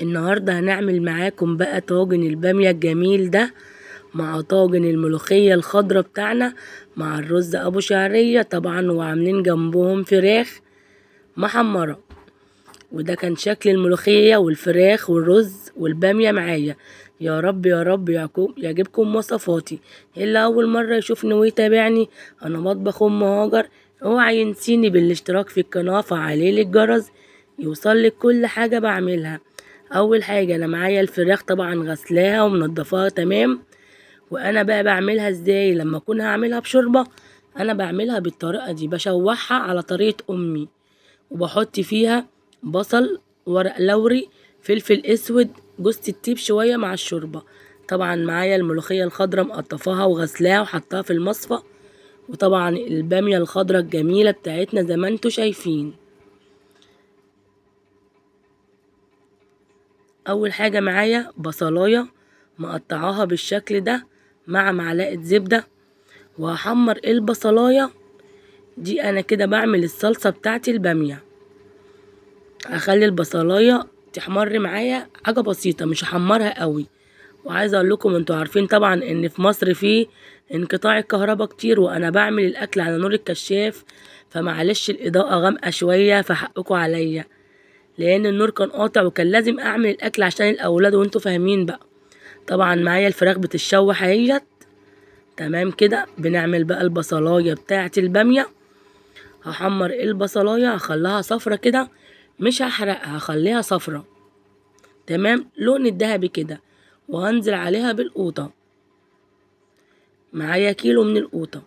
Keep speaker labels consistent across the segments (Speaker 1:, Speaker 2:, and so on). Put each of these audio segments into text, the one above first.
Speaker 1: النهاردة هنعمل معاكم بقى طاجن البامية الجميل ده مع طاجن الملوخية الخضرة بتاعنا مع الرز ابو شعرية طبعا، وعاملين جنبهم فراخ محمرة. وده كان شكل الملوخية والفراخ والرز والبامية معايا. يا رب يا رب يعجبكم وصفاتي. اللي اول مرة يشوفني ويتابعني، انا مطبخ ام هاجر. اوعى ينسيني بالاشتراك في القناة وفعلي الجرس يوصلك كل حاجة بعملها. اول حاجة انا معايا الفراخ طبعا غسلاها ومنضفاها تمام. وانا بقى بعملها ازاي لما اكون هعملها بشوربة؟ انا بعملها بالطريقة دي، بشوحها على طريقة امي، وبحط فيها بصل، ورق لوري، فلفل اسود، جوز الطيب شويه مع الشوربه. طبعا معايا الملوخيه الخضراء مقطفاها وغسلاها وحطاها في المصفى، وطبعا الباميه الخضراء الجميله بتاعتنا زي ما انتوا شايفين. اول حاجه معايا بصلايه مقطعاها بالشكل ده مع معلقه زبده، وهحمر البصلايه دي. انا كده بعمل الصلصه بتاعتي الباميه. هخلي البصلايه تحمر معايا حاجه بسيطه، مش هحمرها قوي. وعايزه اقول لكم، انتوا عارفين طبعا ان في مصر في انقطاع الكهرباء كتير، وانا بعمل الاكل على نور الكشاف، فمعلش الاضاءه غامقه شويه، فحقكم عليا لان النور كان قاطع وكان لازم اعمل الاكل عشان الاولاد، وانتوا فاهمين بقى. طبعا معايا الفراخ بتتشوح اهيت تمام كده. بنعمل بقى البصلايه بتاعه الباميه. هحمر البصلايه، هخليها صفرة كده، مش هحرقها، هخليها صفرة تمام لون الذهبي كده. وهنزل عليها بالقوطة. معايا كيلو من القوطة،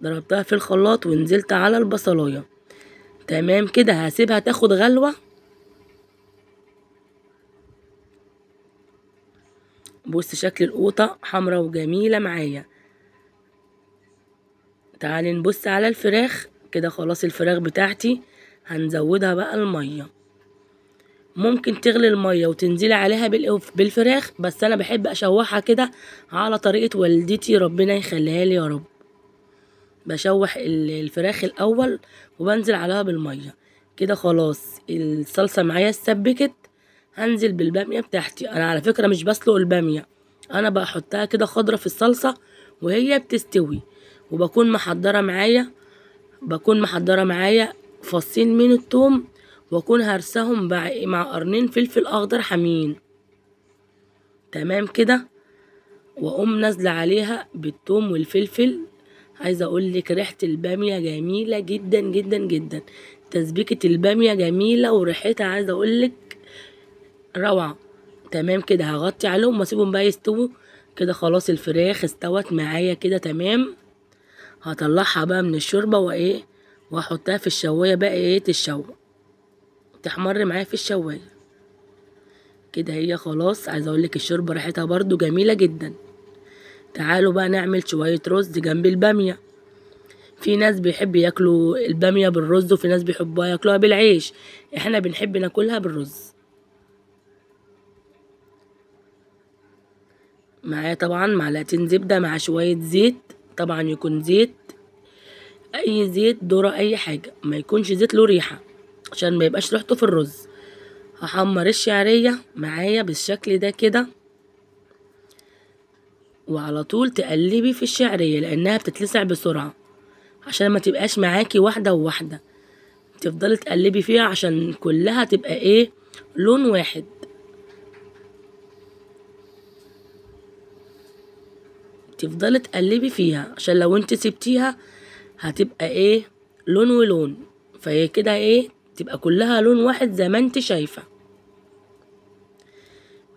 Speaker 1: ضربتها في الخلاط ونزلت على البصلاية تمام كده. هسيبها تاخد غلوة. بص شكل القوطة حمرا وجميلة معايا. تعالي نبص على الفراخ كده. خلاص الفراخ بتاعتي هنزودها بقى المية. ممكن تغلي المية وتنزلي عليها بالفراخ، بس انا بحب اشوحها كده على طريقة والدتي، ربنا يخليها لي يا رب. بشوح الفراخ الاول وبنزل عليها بالميه كده. خلاص الصلصه معايا اتسبكت. هنزل بالباميه بتاعتي. انا على فكره مش بسلق الباميه، انا بحطها كده خضره في الصلصه وهي بتستوي. وبكون محضره معايا فصين من الثوم، واكون هرسهم مع قرنين فلفل اخضر حامين تمام كده. واقوم نازله عليها بالثوم والفلفل. عايزه اقول لك ريحه الباميه جميله جدا جدا جدا. تسبيكه الباميه جميله وريحتها عايزه اقول لك روعه تمام كده. هغطي عليهم واسيبهم بقى يستووا كده. خلاص الفراخ استوت معايا كده تمام. هطلعها بقى من الشوربه واحطها في الشوايه بقى تتشوى، تحمر معايا في الشوايه كده. هي خلاص عايزه اقول لك الشوربه ريحتها برضو جميله جدا. تعالوا بقى نعمل شويه رز جنب الباميه. في ناس بيحب ياكلوا البامية بالرز، وفي ناس بيحبوا ياكلوها بالعيش. احنا بنحب ناكلها بالرز. معايا طبعا معلقتين زبدة مع شوية زيت. طبعا يكون زيت، اي زيت ذرة اي حاجة، ما يكونش زيت له ريحة عشان ما يبقاش ريحته في الرز. هحمر الشعرية معايا بالشكل ده كده. وعلى طول تقلبي في الشعرية لانها بتتلسع بسرعة، عشان ما تبقاش معاكي واحدة وواحدة. تفضلي تقلبي فيها عشان كلها تبقى لون واحد. تفضلي تقلبي فيها عشان لو انت سبتيها هتبقى لون ولون. فهي كده تبقى كلها لون واحد زي ما انت شايفة.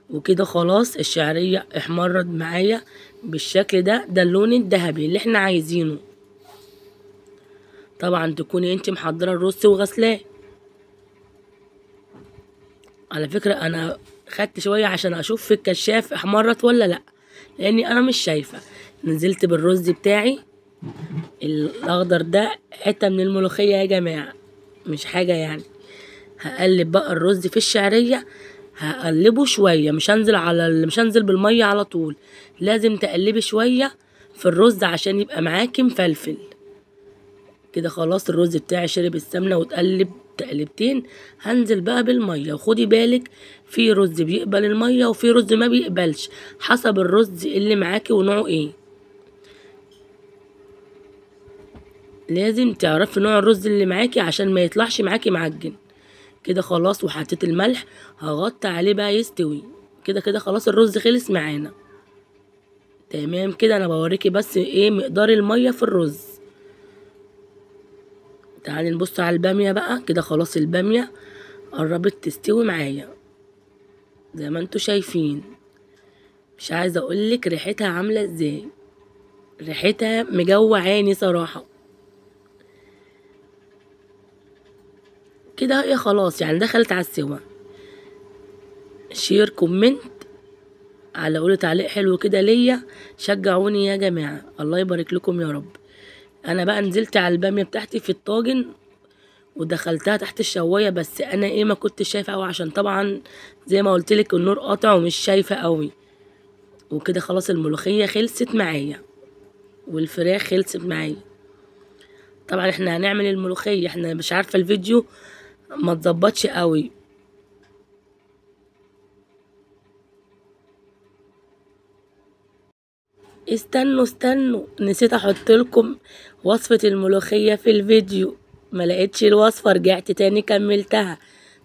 Speaker 1: وكده خلاص الشعرية احمرت معايا بالشكل ده. ده اللون الذهبي اللي احنا عايزينه. طبعا تكوني انت محضرة الرز وغسلاه. على فكرة انا خدت شوية عشان اشوف في الكشاف احمرت ولا لا، لاني انا مش شايفة. نزلت بالرز بتاعي الاخضر ده، حته من الملوخيه يا جماعه، مش حاجه يعني. هقلب بقى الرز في الشعريه، هقلبه شويه. مش هنزل بالميه على طول، لازم تقلبي شويه في الرز عشان يبقى معاكي مفلفل كده. خلاص الرز بتاعي شرب السمنه واتقلب تقلبتين هنزل بقى بالمية. وخدي بالك في رز بيقبل المية وفي رز ما بيقبلش، حسب الرز اللي معاكي ونوعه ايه. لازم تعرفي نوع الرز اللي معاكي عشان ما يطلعش معاكي معجن. كده خلاص، وحطيت الملح، هغطي عليه بقى يستوي. كده خلاص الرز خلص معانا. تمام كده، انا بوريكي بس ايه مقدار المية في الرز. تعالي نبص على البامية بقى. كده خلاص البامية قربت تستوي معايا زي ما انتوا شايفين. مش عايزة اقولك ريحتها عاملة ازاي، ريحتها مجوعاني صراحة. كده هي خلاص يعني دخلت على السوا. شير كومنت على قولوا تعليق حلو كده ليا، شجعوني يا جماعة، الله يبارك لكم يا رب. انا بقى نزلت على البامية بتاعتي في الطاجن ودخلتها تحت الشواية، بس انا ايه ما كنتش شايفة قوي عشان طبعا زي ما قلتلك النور قاطع ومش شايفة قوي. وكده خلاص الملوخية خلصت معايا والفراخ خلصت معايا. طبعا احنا هنعمل الملوخية، احنا مش عارفة الفيديو ما تظبطش قوي. استنوا نسيت احط لكم وصفة الملوخية في الفيديو، ما لقيتش الوصفة، رجعت تاني كملتها.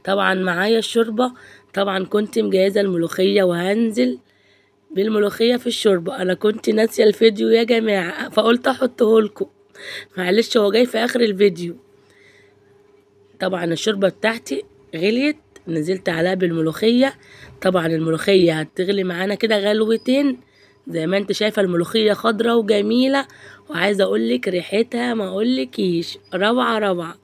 Speaker 1: طبعا معايا الشوربة، طبعا كنت مجهزة الملوخية وهنزل بالملوخية في الشوربة. انا كنت ناسية الفيديو يا جماعة فقلت احطه لكم، معلش هو جاي في اخر الفيديو. طبعا الشوربة بتاعتي غليت، نزلت عليها بالملوخية. طبعا الملوخية هتغلي معانا كده غلوتين. زي ما انت شايفة الملوخية خضرة وجميلة، وعايزة اقولك ريحتها ما اقولكيش، روعة روعة.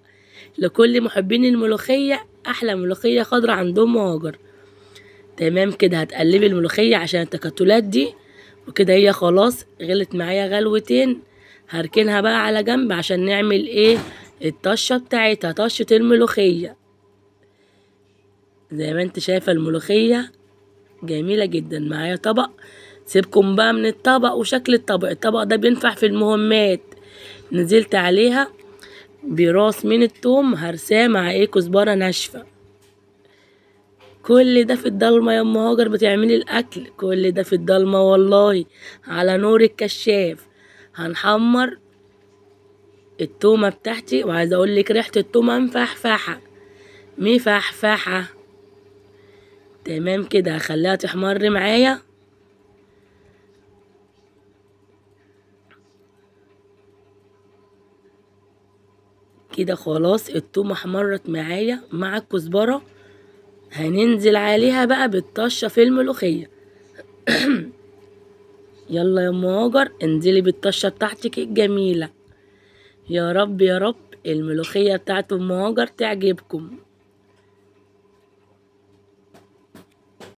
Speaker 1: لكل محبين الملوخية، احلى ملوخية خضرة عندهم مهاجر. تمام كده، هتقلبي الملوخية عشان التكتلات دي. وكده هي خلاص غلت معايا غلوتين. هركنها بقى على جنب عشان نعمل ايه الطشة بتاعتها، طشة الملوخية. زي ما انت شايفة الملوخية جميلة جدا. معايا طبق، سيبكم بقى من الطبق وشكل الطبق ده بينفع في المهمات. نزلت عليها براس من التوم هرساه مع ايه كزبرة ناشفة. كل ده في الضلمة يا ام هاجر بتعملي الاكل، كل ده في الضلمة والله على نور الكشاف. هنحمر التومة بتاعتي، وعايزة اقولك ريحة التومة مفحفحة مفحفحة. تمام كده، هخليها تحمر معايا. كده خلاص التومة احمرت معايا مع الكزبرة. هننزل عليها بقى بالطشة في الملوخية. يلا يا ام هاجر انزلي بالطشة بتاعتك الجميلة. يا رب يا رب الملوخية بتاعت ام هاجر تعجبكم.